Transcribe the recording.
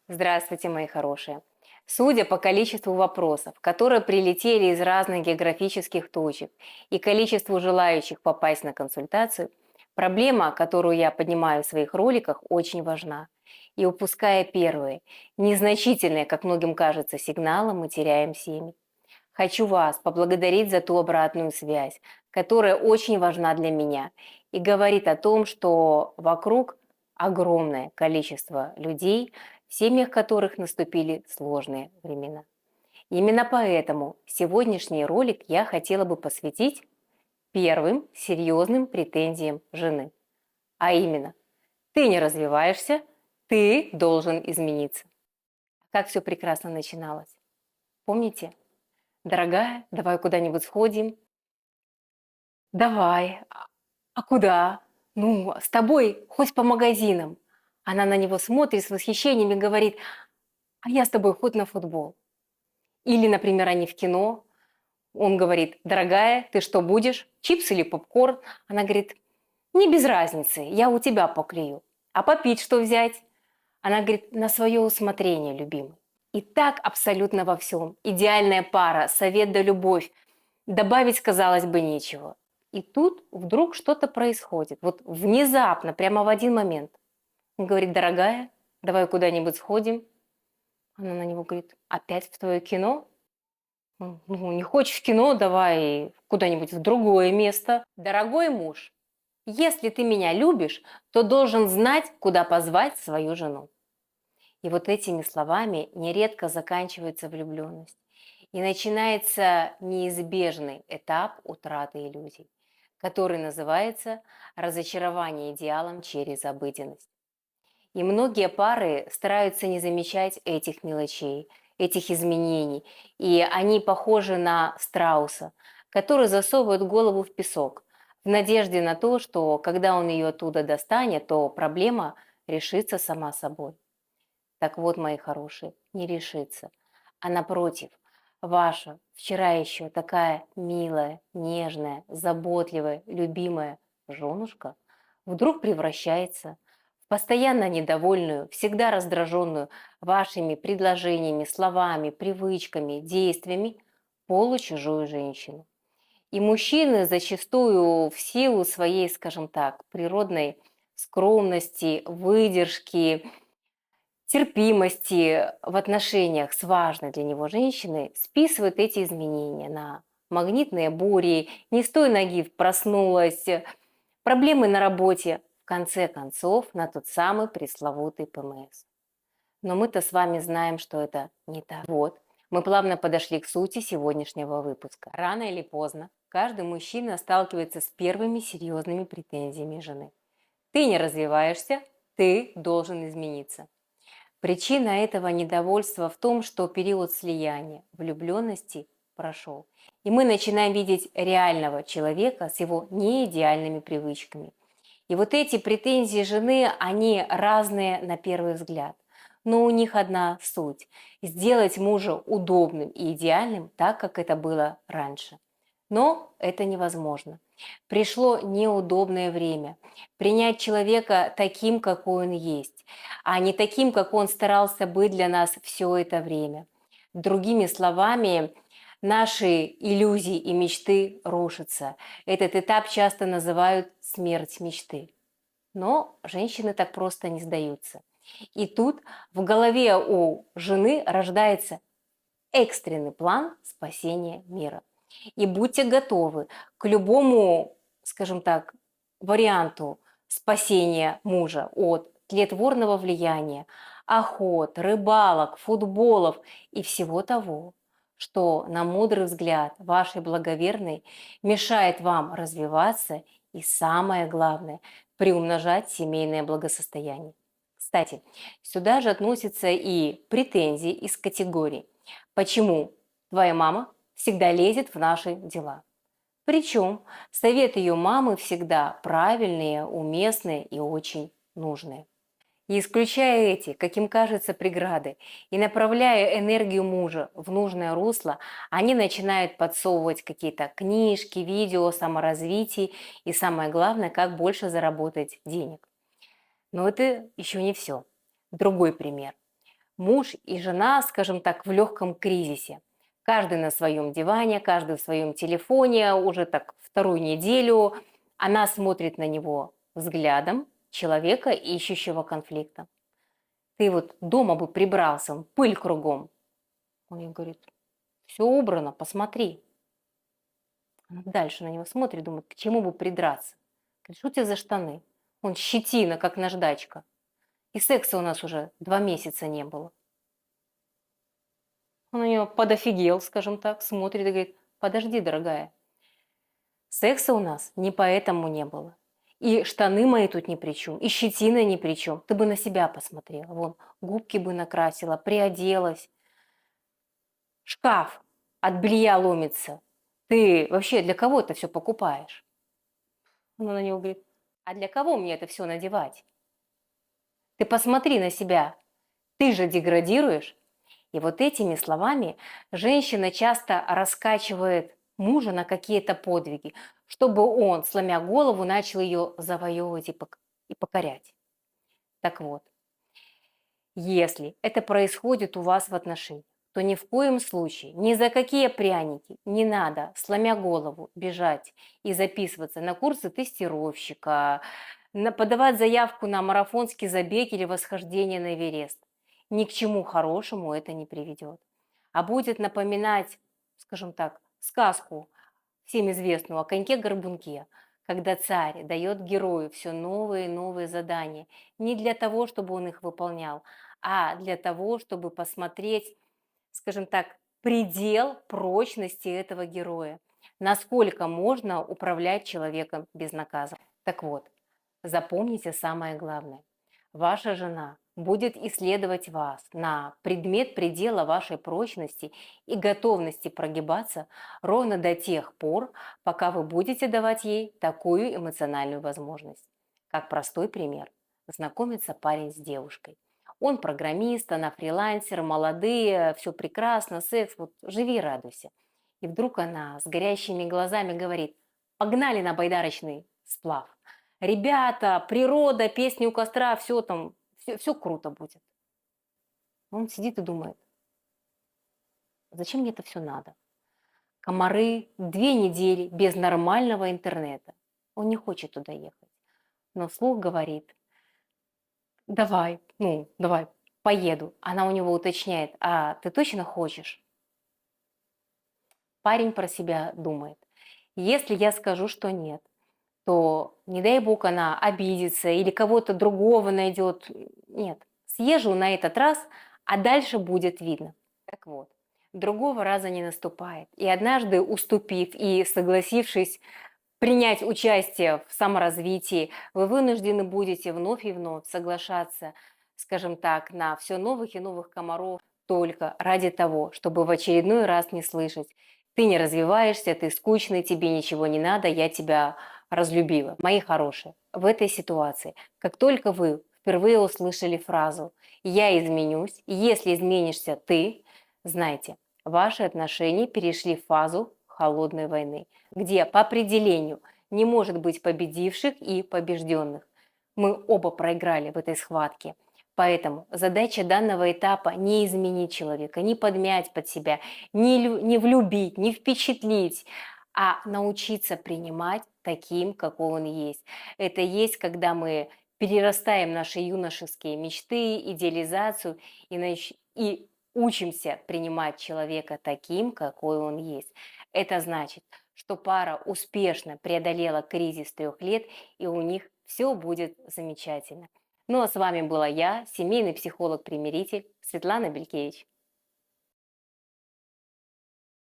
Здравствуйте, мои хорошие! Судя по количеству вопросов, которые прилетели из разных географических точек, и количеству желающих попасть на консультацию, проблема, которую я поднимаю в своих роликах, очень важна. И упуская первые, незначительные, как многим кажется, сигналы, мы теряем семьи. Хочу вас поблагодарить за ту обратную связь, которая очень важна для меня и говорит о том, что вокруг огромное количество людей, в семьях которых наступили сложные времена. Именно поэтому сегодняшний ролик я хотела бы посвятить первым серьезным претензиям жены. А именно, ты не развиваешься, ты должен измениться. Как все прекрасно начиналось. Помните? Дорогая, давай куда-нибудь сходим. Давай. А куда? Ну, с тобой хоть по магазинам. Она на него смотрит с восхищением и говорит: а я с тобой хоть на футбол. Или, например, они в кино. Он говорит: дорогая, ты что будешь? Чипсы или попкорн? Она говорит: не без разницы, я у тебя поклею. А попить что взять? Она говорит: на свое усмотрение, любимый. И так абсолютно во всем. Идеальная пара, совет да любовь. Добавить, казалось бы, нечего. И тут вдруг что-то происходит. Вот внезапно, прямо в один момент. Он говорит: дорогая, давай куда-нибудь сходим. Она на него говорит: опять в твое кино? Ну, не хочешь в кино, давай куда-нибудь в другое место. Дорогой муж, если ты меня любишь, то должен знать, куда позвать свою жену. И вот этими словами нередко заканчивается влюбленность. И начинается неизбежный этап утраты иллюзий, который называется разочарование идеалом через обыденность. И многие пары стараются не замечать этих мелочей, этих изменений. И они похожи на страуса, который засовывает голову в песок в надежде на то, что когда он ее оттуда достанет, то проблема решится сама собой. Так вот, мои хорошие, не решится. А напротив, ваша вчера еще такая милая, нежная, заботливая, любимая женушка вдруг превращается в постоянно недовольную, всегда раздраженную вашими предложениями, словами, привычками, действиями получужую женщину. И мужчины зачастую в силу своей, скажем так, природной скромности, выдержки, терпимости в отношениях с важной для него женщиной списывают эти изменения на магнитные бури, не с той ноги проснулась, проблемы на работе, в конце концов, на тот самый пресловутый ПМС. Но мы-то с вами знаем, что это не так. Вот, мы плавно подошли к сути сегодняшнего выпуска. Рано или поздно каждый мужчина сталкивается с первыми серьезными претензиями жены. Ты не развиваешься, ты должен измениться. Причина этого недовольства в том, что период слияния, влюбленности прошел. И мы начинаем видеть реального человека с его неидеальными привычками. И вот эти претензии жены, они разные на первый взгляд. Но у них одна суть – сделать мужа удобным и идеальным так, как это было раньше. Но это невозможно. Пришло неудобное время. Принять человека таким, какой он есть, а не таким, как он старался быть для нас все это время. Другими словами, наши иллюзии и мечты рушатся. Этот этап часто называют смерть мечты. Но женщины так просто не сдаются. И тут в голове у жены рождается экстренный план спасения мира. И будьте готовы к любому, скажем так, варианту спасения мужа от тлетворного влияния, охот, рыбалок, футболов и всего того, что, на мудрый взгляд вашей благоверной, мешает вам развиваться и, самое главное, приумножать семейное благосостояние. Кстати, сюда же относятся и претензии из категории: почему твоя мама всегда лезет в наши дела? Причем советы ее мамы всегда правильные, уместные и очень нужные. И исключая эти, как им кажется, преграды, и направляя энергию мужа в нужное русло, они начинают подсовывать какие-то книжки, видео о саморазвитии и, самое главное, как больше заработать денег. Но это еще не все. Другой пример. Муж и жена, скажем так, в легком кризисе. Каждый на своем диване, каждый в своем телефоне, уже так вторую неделю. Она смотрит на него взглядом человека, ищущего конфликта. Ты вот дома бы прибрался, пыль кругом. Он ей говорит, все убрано, посмотри. Она дальше на него смотрит, думает, к чему бы придраться. Говорит, что у тебя за штаны? Он щетина, как наждачка. И секса у нас уже 2 месяца не было. Он на нее подофигел, скажем так, смотрит и говорит, подожди, дорогая, секса у нас не поэтому не было. И штаны мои тут ни при чем, и щетина ни при чем. Ты бы на себя посмотрела, вон, губки бы накрасила, приоделась. Шкаф от белья ломится. Ты вообще для кого это все покупаешь? Она на него говорит, а для кого мне это все надевать? Ты посмотри на себя, ты же деградируешь. И вот этими словами женщина часто раскачивает мужа на какие-то подвиги, чтобы он, сломя голову, начал ее завоевывать и покорять. Так вот, если это происходит у вас в отношениях, то ни в коем случае, ни за какие пряники не надо, сломя голову, бежать и записываться на курсы тестировщика, подавать заявку на марафонский забег или восхождение на Эверест. Ни к чему хорошему это не приведет. А будет напоминать, скажем так, сказку, всем известную о коньке-горбунке, когда царь дает герою все новые и новые задания, не для того, чтобы он их выполнял, а для того, чтобы посмотреть, скажем так, предел прочности этого героя, насколько можно управлять человеком безнаказанно. Так вот, запомните самое главное. Ваша жена будет исследовать вас на предмет предела вашей прочности и готовности прогибаться ровно до тех пор, пока вы будете давать ей такую эмоциональную возможность. Как простой пример. Знакомится парень с девушкой. Он программист, она фрилансер, молодые, все прекрасно, секс, вот живи и радуйся. И вдруг она с горящими глазами говорит, погнали на байдарочный сплав. Ребята, природа, песни у костра, все там, все круто будет. Он сидит и думает, зачем мне это все надо? Комары, 2 недели без нормального интернета. Он не хочет туда ехать. Но вслух говорит, давай, давай, поеду. Она у него уточняет, а ты точно хочешь? Парень про себя думает, если я скажу, что нет, то, не дай бог, она обидится или кого-то другого найдет. Нет, съезжу на этот раз, а дальше будет видно. Так вот, другого раза не наступает. И однажды, уступив и согласившись принять участие в саморазвитии, вы вынуждены будете вновь и вновь соглашаться, скажем так, на все новых и новых комаров только ради того, чтобы в очередной раз не слышать: ты не развиваешься, ты скучный, тебе ничего не надо, я тебя разлюбила. Мои хорошие, в этой ситуации, как только вы впервые услышали фразу «я изменюсь», если изменишься ты, знайте, ваши отношения перешли в фазу холодной войны, где по определению не может быть победивших и побежденных. Мы оба проиграли в этой схватке. Поэтому задача данного этапа не изменить человека, не подмять под себя, не влюбить, не впечатлить, а научиться принимать таким, какой он есть. Это есть, когда мы перерастаем наши юношеские мечты, идеализацию и учимся принимать человека таким, какой он есть. Это значит, что пара успешно преодолела кризис 3 лет, и у них все будет замечательно. Ну а с вами была я, семейный психолог-примиритель Светлана Белькевич.